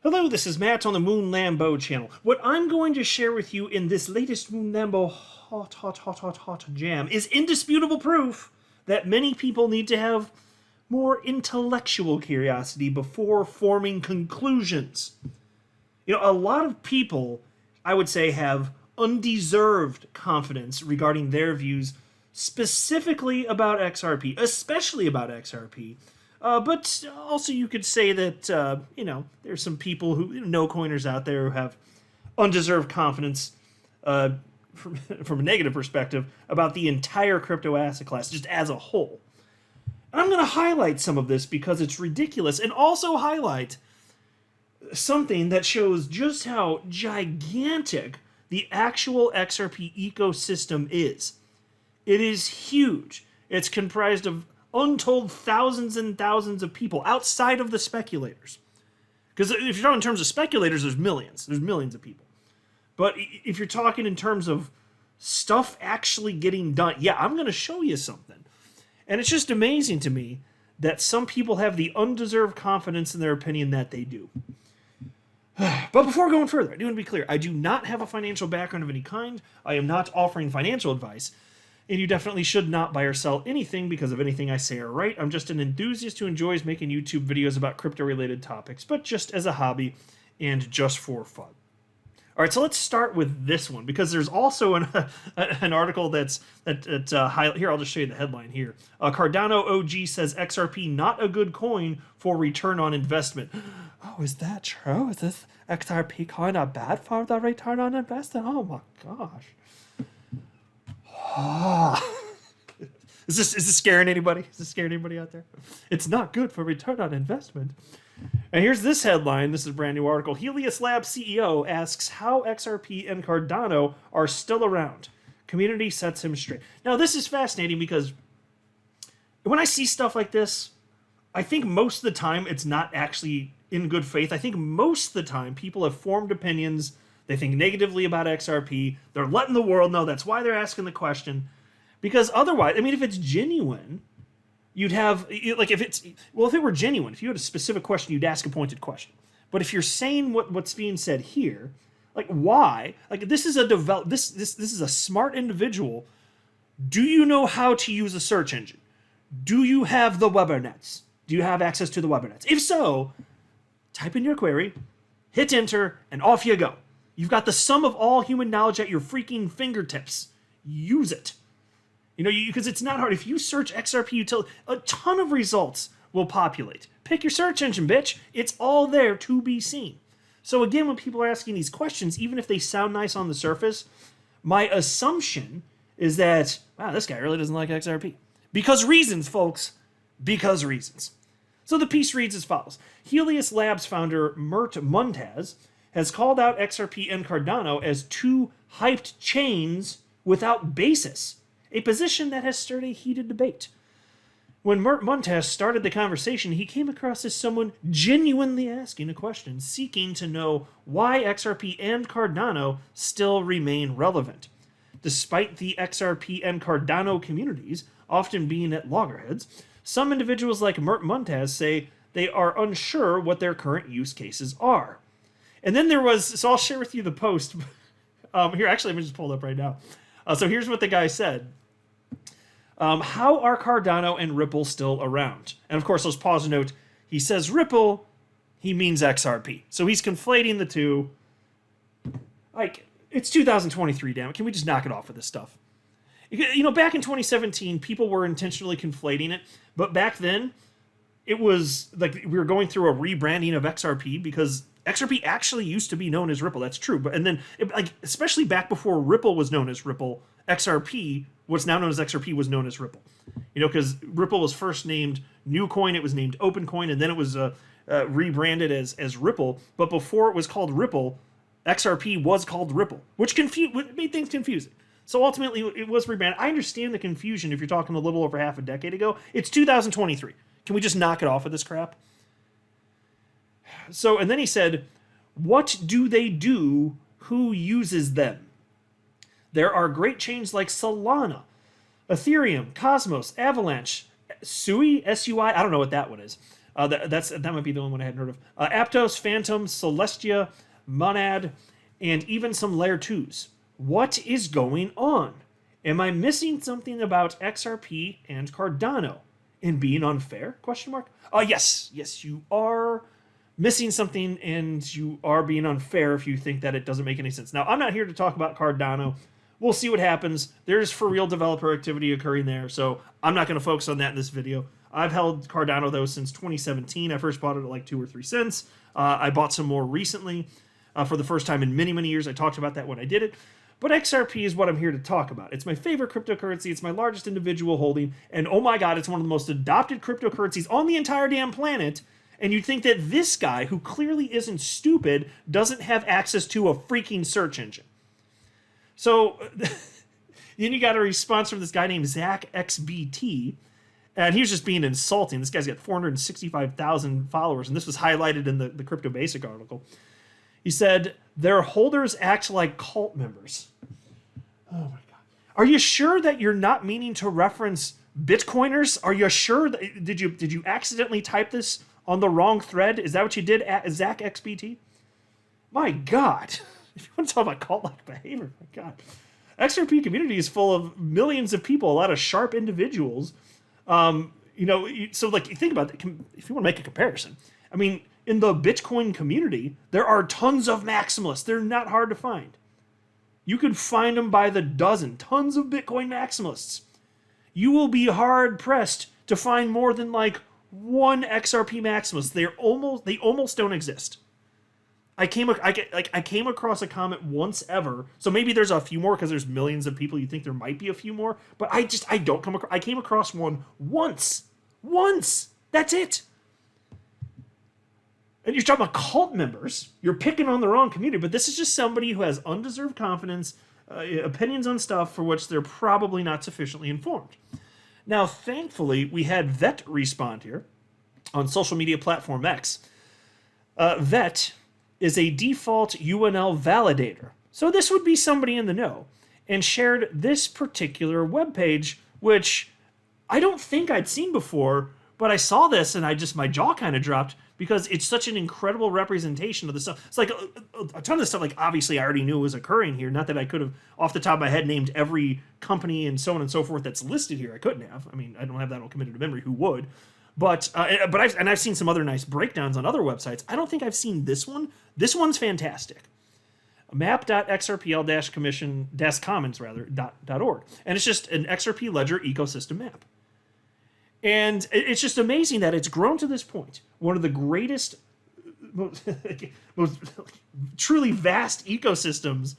Hello, this is Matt on the Moon Lambo channel. What I'm going to share with you in this latest Moon Lambo hot jam is indisputable proof that many people need to have more intellectual curiosity before forming conclusions. You know, a lot of people, I would say, have undeserved confidence regarding their views, specifically about XRP, especially about XRP. But also, you could say that, there's some people no coiners out there who have undeserved confidence from a negative perspective about the entire crypto asset class, just as a whole. And I'm going to highlight some of this because it's ridiculous, and also highlight something that shows just how gigantic the actual XRP ecosystem is. It is huge. It's comprised of untold thousands and thousands of people outside of the speculators. Because if you're talking in terms of speculators, there's millions. There's millions of people. But if you're talking in terms of stuff actually getting done, yeah, I'm going to show you something. And it's just amazing to me that some people have the undeserved confidence in their opinion that they do. But before going further, I do want to be clear. I do not have a financial background of any kind. I am not offering financial advice. And you definitely should not buy or sell anything because of anything I say or write. I'm just an enthusiast who enjoys making YouTube videos about crypto-related topics, but just as a hobby and just for fun. All right, so let's start with this one because there's also an article here. I'll just show you the headline here. Cardano OG says XRP not a good coin for return on investment. Oh, is that true? Is this XRP coin not bad for the return on investment? Oh my gosh. Is this scaring anybody? Is this scaring anybody out there? It's not good for return on investment. And here's this headline. This is a brand new article. Helios Labs CEO asks how XRP and Cardano are still around. Community sets him straight. Now, this is fascinating because when I see stuff like this, I think most of the time it's not actually in good faith. I think most of the time people have formed opinions. They think negatively about XRP. They're letting the world know. That's why they're asking the question. Because otherwise, I mean, if it's genuine, you'd have, like, if it were genuine, if you had a specific question, you'd ask a pointed question. But if you're saying what's being said here, like, why? Like, this is this is a smart individual. Do you know how to use a search engine? Do you have the webernets? Do you have access to the webernets? If so, type in your query, hit enter, and off you go. You've got the sum of all human knowledge at your freaking fingertips. Use it. You know, because it's not hard. If you search XRP utility, a ton of results will populate. Pick your search engine, bitch. It's all there to be seen. So again, when people are asking these questions, even if they sound nice on the surface, my assumption is that, wow, this guy really doesn't like XRP. Because reasons, folks. Because reasons. So the piece reads as follows. Helios Labs founder Mert Muntaz has called out XRP and Cardano as two hyped chains without basis, a position that has stirred a heated debate. When Mert Muntaz started the conversation, he came across as someone genuinely asking a question, seeking to know why XRP and Cardano still remain relevant. Despite the XRP and Cardano communities often being at loggerheads, some individuals like Mert Muntaz say they are unsure what their current use cases are. And then so I'll share with you the post. Here, actually, let me just pull it up right now. So here's what the guy said. How are Cardano and Ripple still around? And of course, let's pause and note, he says Ripple, he means XRP. So he's conflating the two. Like, it's 2023, damn it. Can we just knock it off with this stuff? You know, back in 2017, people were intentionally conflating it. But back then, it was like we were going through a rebranding of XRP because XRP actually used to be known as Ripple. That's true. And then, especially back before Ripple was known as Ripple, XRP, what's now known as XRP, was known as Ripple. You know, because Ripple was first named Newcoin, it was named OpenCoin, and then it was rebranded as Ripple. But before it was called Ripple, XRP was called Ripple, which made things confusing. So ultimately, it was rebranded. I understand the confusion if you're talking a little over half a decade ago. It's 2023. Can we just knock it off with this crap? So, and then he said, what do they do? Who uses them? There are great chains like Solana, Ethereum, Cosmos, Avalanche, Sui, S-U-I, I don't know what that one is. That might be the only one I hadn't heard of. Aptos, Phantom, Celestia, Monad, and even some Layer 2s. What is going on? Am I missing something about XRP and Cardano? And being unfair? Question mark. Yes, you are missing something, and you are being unfair if you think that it doesn't make any sense. Now, I'm not here to talk about Cardano. We'll see what happens. There's for real developer activity occurring there, so I'm not going to focus on that in this video. I've held Cardano, though, since 2017. I first bought it at like 2 or 3 cents. I bought some more recently for the first time in many, many years. I talked about that when I did it. But XRP is what I'm here to talk about. It's my favorite cryptocurrency. It's my largest individual holding. And oh my God, it's one of the most adopted cryptocurrencies on the entire damn planet. And you'd think that this guy, who clearly isn't stupid, doesn't have access to a freaking search engine. So then you got a response from this guy named Zach XBT. And he was just being insulting. This guy's got 465,000 followers. And this was highlighted in the Crypto Basic article. He said, their holders act like cult members. Oh my God. Are you sure that you're not meaning to reference Bitcoiners? Are you sure that, did you accidentally type this on the wrong thread? Is that what you did, Zach XBT? My God. If you want to talk about cult-like behavior, my God. XRP community is full of millions of people, a lot of sharp individuals. So like, think about it. If you want to make a comparison, I mean, in the Bitcoin community, there are tons of maximalists. They're not hard to find. You could find them by the dozen. Tons of Bitcoin maximalists. You will be hard pressed to find more than like one XRP maximalist. They almost don't exist. I came across a comment once ever. So maybe there's a few more because there's millions of people. You think there might be a few more, but I came across one once. That's it. And you're talking about cult members. You're picking on the wrong community, but this is just somebody who has undeserved confidence, opinions on stuff for which they're probably not sufficiently informed. Now, thankfully, we had Vet respond here on social media platform X. Vet is a default UNL validator. So this would be somebody in the know, and shared this particular webpage, which I don't think I'd seen before, but I saw this and my jaw kind of dropped because it's such an incredible representation of the stuff. It's like a ton of the stuff, like obviously I already knew was occurring here. Not that I could have off the top of my head named every company and so on and so forth that's listed here. I couldn't have. I mean, I don't have that all committed to memory. Who would? But I've seen some other nice breakdowns on other websites. I don't think I've seen this one. This one's fantastic. map.xrpl-commons.org. And it's just an XRP ledger ecosystem map. And it's just amazing that it's grown to this point. One of the greatest, most truly vast ecosystems,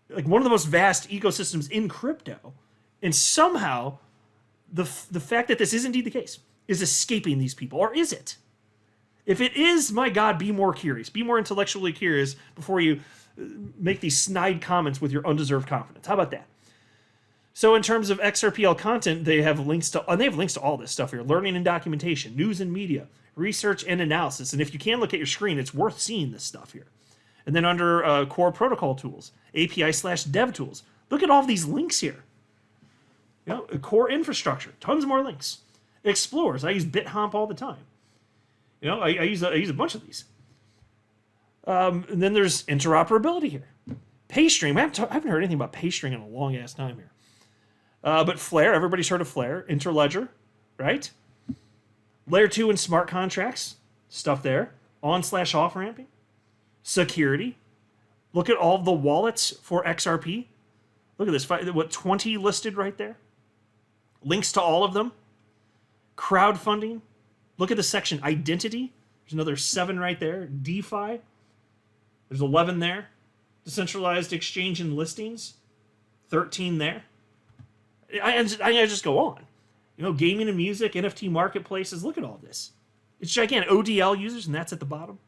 like one of the most vast ecosystems in crypto. And somehow, the fact that this is indeed the case is escaping these people. Or is it? If it is, my God, be more curious. Be more intellectually curious before you make these snide comments with your undeserved confidence. How about that? So in terms of XRPL content, they have links to all this stuff here. Learning and documentation, news and media, research and analysis. And if you can look at your screen, it's worth seeing this stuff here. And then under core protocol tools, API/dev tools. Look at all these links here. Core infrastructure, tons more links. Explorers, I use BitHomp all the time. I use a bunch of these. And then there's interoperability here. PayStream, I haven't heard anything about PayStream in a long ass time here. But Flare, everybody's heard of Flare. Interledger, right? Layer 2 and smart contracts, stuff there. On/off ramping. Security. Look at all the wallets for XRP. Look at this, 20 listed right there? Links to all of them. Crowdfunding. Look at the section identity. There's another 7 right there. DeFi. There's 11 there. Decentralized exchange and listings. 13 there. I just go on. Gaming and music, NFT marketplaces. Look at all this. It's gigantic. ODL users, and that's at the bottom.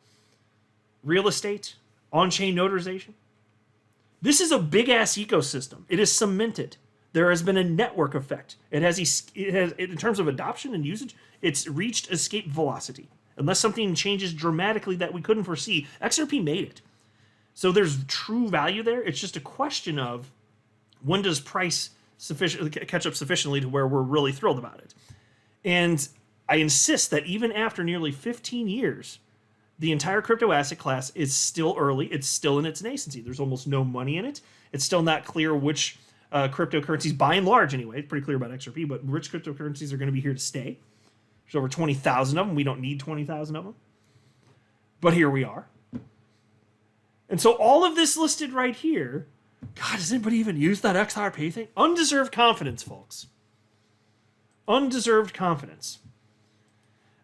Real estate. On-chain notarization. This is a big-ass ecosystem. It is cemented. There has been a network effect. It has, in terms of adoption and usage, it's reached escape velocity. Unless something changes dramatically that we couldn't foresee, XRP made it. So there's true value there. It's just a question of when does price catch up sufficiently to where we're really thrilled about it. And I insist that even after nearly 15 years, the entire crypto asset class is still early. It's still in its nascency. There's almost no money in it. It's still not clear which cryptocurrencies, by and large anyway, it's pretty clear about XRP, but which cryptocurrencies are going to be here to stay. There's over 20,000 of them. We don't need 20,000 of them. But here we are. And so all of this listed right here, God, does anybody even use that XRP thing? Undeserved confidence, folks. Undeserved confidence.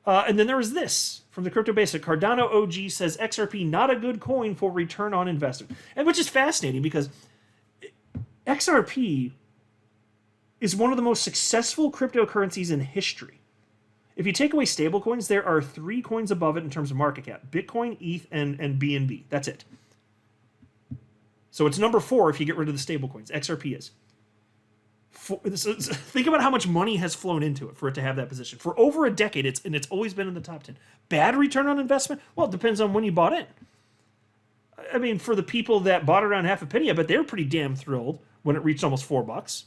And then there was this from the Crypto Basic. Cardano OG says XRP not a good coin for return on investment. And which is fascinating because XRP is one of the most successful cryptocurrencies in history. If you take away stablecoins, there are 3 coins above it in terms of market cap. Bitcoin, ETH, and BNB. That's it. So it's number 4 if you get rid of the stablecoins. XRP is. Think about how much money has flown into it for it to have that position. For over a decade, it's always been in the top 10. Bad return on investment? Well, it depends on when you bought in. I mean, for the people that bought around half a penny, I bet they were pretty damn thrilled when it reached almost $4.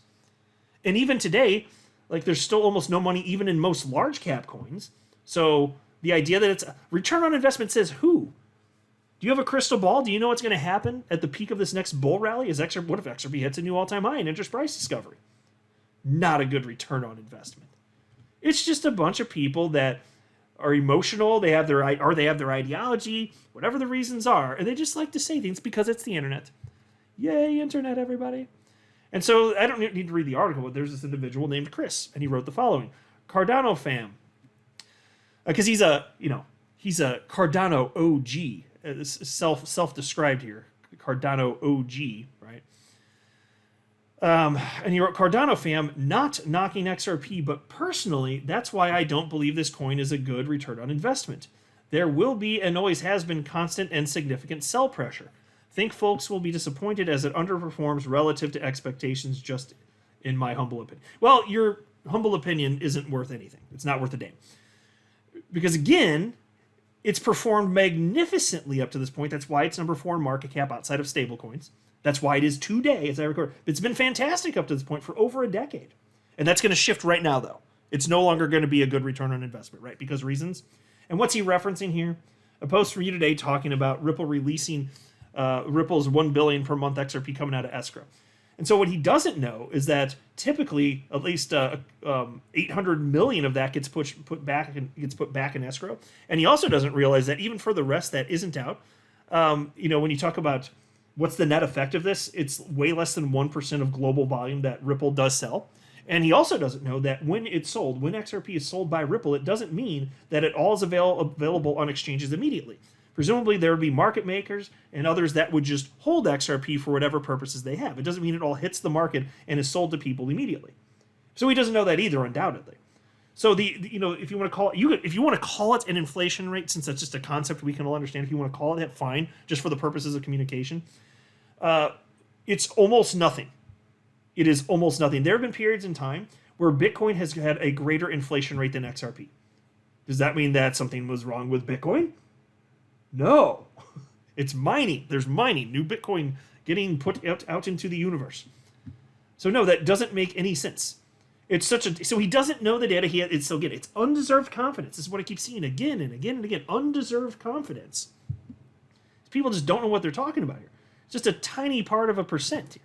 And even today, like there's still almost no money even in most large cap coins. So the idea that it's return on investment says who? Do you have a crystal ball? Do you know what's going to happen at the peak of this next bull rally? What if XRP hits a new all-time high in interest price discovery? Not a good return on investment. It's just a bunch of people that are emotional. They have their ideology, whatever the reasons are, and they just like to say things because it's the internet. Yay, internet, everybody! And so I don't need to read the article, but there's this individual named Chris, and he wrote the following: Cardano fam, because he's a Cardano OG, self-described here, Cardano OG, right? And he wrote, Cardano fam, not knocking XRP, but personally, that's why I don't believe this coin is a good return on investment. There will be and always has been constant and significant sell pressure. Think folks will be disappointed as it underperforms relative to expectations, just in my humble opinion. Well, your humble opinion isn't worth anything. It's not worth a damn. Because again, it's performed magnificently up to this point. That's why it's number 4 in market cap outside of stablecoins. That's why it is today as I record. It's been fantastic up to this point for over a decade. And that's going to shift right now, though. It's no longer going to be a good return on investment, right? Because reasons. And what's he referencing here? A post from you today talking about Ripple releasing Ripple's $1 billion per month XRP coming out of escrow. And so what he doesn't know is that typically at least 800 million of that gets put back in escrow. And he also doesn't realize that even for the rest that isn't out, when you talk about what's the net effect of this, it's way less than 1% of global volume that Ripple does sell. And he also doesn't know that when XRP is sold by Ripple, it doesn't mean that it all is available on exchanges immediately. Presumably, there would be market makers and others that would just hold XRP for whatever purposes they have. It doesn't mean it all hits the market and is sold to people immediately. So he doesn't know that either, undoubtedly. So if you want to call it an inflation rate, since that's just a concept we can all understand, if you want to call it that, fine, just for the purposes of communication. It's almost nothing. It is almost nothing. There have been periods in time where Bitcoin has had a greater inflation rate than XRP. Does that mean that something was wrong with Bitcoin? No. It's mining. There's mining. New Bitcoin getting put out into the universe. So no, that doesn't make any sense. So he doesn't know the data. It's undeserved confidence. This is what I keep seeing again and again and again. Undeserved confidence. People just don't know what they're talking about here. It's just a tiny part of a percent here.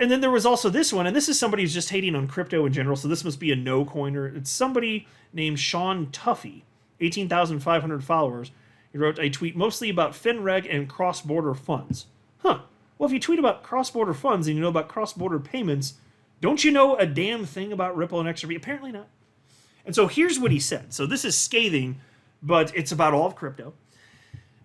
And then there was also this one, and this is somebody who's just hating on crypto in general, so this must be a no-coiner. It's somebody named Sean Tuffy, 18,500 followers. He wrote a tweet mostly about FinReg and cross-border funds. Well, if you tweet about cross-border funds and you know about cross-border payments, don't you know a damn thing about Ripple and XRP? Apparently not. And so here's what he said. So this is scathing, but it's about all of crypto.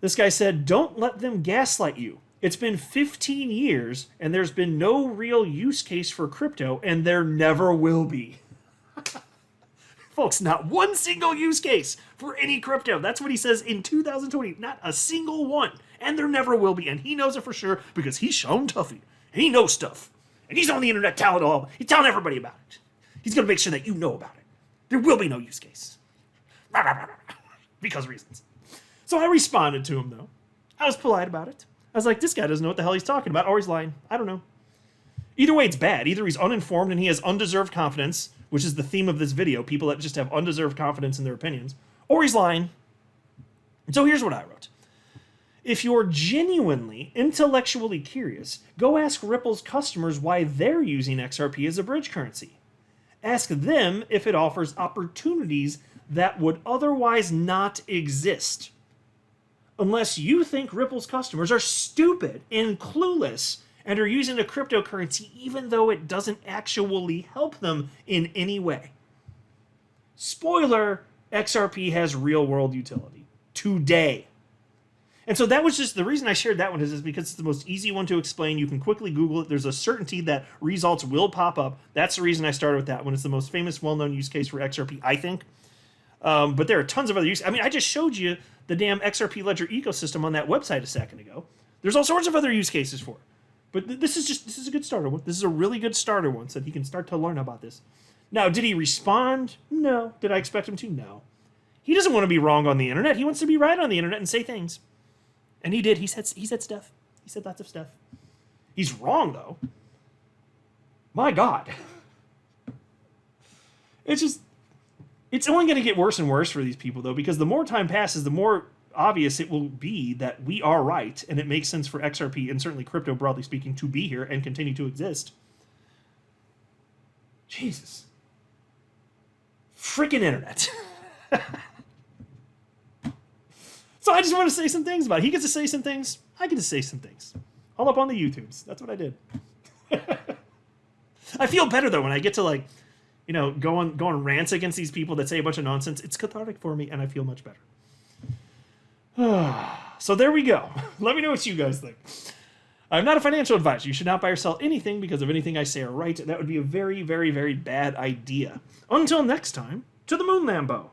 This guy said, don't let them gaslight you. It's been 15 years, and there's been no real use case for crypto, and there never will be. Folks, not one single use case for any crypto. That's what he says in 2020. Not a single one. And there never will be. And he knows it for sure because he's Sean Tuffy. And he knows stuff. And he's on the internet telling all. He's telling everybody about it. He's going to make sure that you know about it. There will be no use case. Because reasons. So I responded to him, though. I was polite about it. I was like, this guy doesn't know what the hell he's talking about, or he's lying. I don't know. Either way, it's bad. Either he's uninformed and he has undeserved confidence, which is the theme of this video, people that just have undeserved confidence in their opinions, or he's lying. And so here's what I wrote. If you're genuinely intellectually curious, go ask Ripple's customers why they're using XRP as a bridge currency. Ask them if it offers opportunities that would otherwise not exist. Unless you think Ripple's customers are stupid and clueless and are using a cryptocurrency even though it doesn't actually help them in any way. Spoiler, XRP has real-world utility. Today. And so that was just, the reason I shared that one is because it's the most easy one to explain. You can quickly Google it. There's a certainty that results will pop up. That's the reason I started with that one. It's the most famous, well-known use case for XRP, I think. But there are tons of other use. I mean, I just showed you the damn XRP Ledger ecosystem on that website a second ago. There's all sorts of other use cases for it. But this is a good starter one. This is a really good starter one so that he can start to learn about this. Now, did he respond? No. Did I expect him to? No. He doesn't want to be wrong on the internet. He wants to be right on the internet and say things. And he did. He said stuff. He said lots of stuff. He's wrong, though. My God. It's only going to get worse and worse for these people, though, because the more time passes, the more obvious it will be that we are right, and it makes sense for XRP, and certainly crypto, broadly speaking, to be here and continue to exist. Jesus. Freaking internet. So I just want to say some things about it. He gets to say some things. I get to say some things. All up on the YouTubes. That's what I did. I feel better, though, when I get to, go on rants against these people that say a bunch of nonsense. It's cathartic for me, and I feel much better. So there we go. Let me know what you guys think. I'm not a financial advisor. You should not buy or sell anything because of anything I say or write. That would be a very, very, very bad idea. Until next time, to the moon, Lambo.